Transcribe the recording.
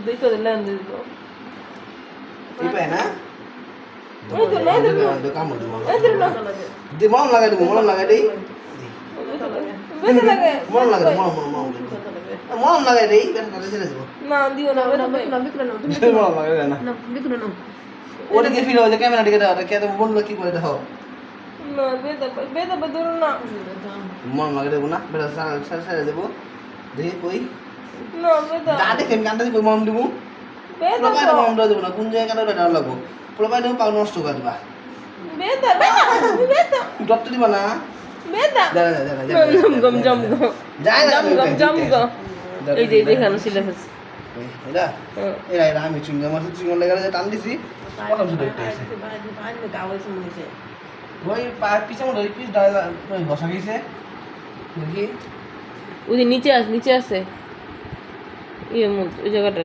দেখো দিলাম দিল এই পায় না ওই তো না দিল কামড় দিব এই দিল না দি মলম লাগাই দিব মলম লাগাই দেই বেদে লাগে মলম লাগাই মলম লাগাই দেই কেন কাটে ছেড়ে দিব না দিও না বেদে মলম লাগাই দেয় না ওটা কি ফিল হচ্ছে ক্যামেরা দিকে দাও কে তো বললো কি করে দেখো না বেদে বেদে বেদুর না মলম লাগাই দেবো না বেটা সারা দেবো দেখি কই না বেদে দা দেখে কান্টা কই মলম দিব বেদে পুরো বাইরে মলম দেবো না কোন জায়গায় কাটা ডাল লাগবো পুরো বাইরে পাও নষ্ট করে দিবা বেদে বেদে ডক্টর দিবা না বেদে যা গম জম গম যাই না জম গম এই যে দেখানো ছিল এটা এরা আমি চুঙ্গা মাছ চুঙ্গা লেগে যে টান দিছি প্রথম শুধু একটা আছে ওই পিছে মনে হয় পিস ডাল বসা গেছে দেখি ওই যে নিচে আছে ইয়ে ওই জায়গাটা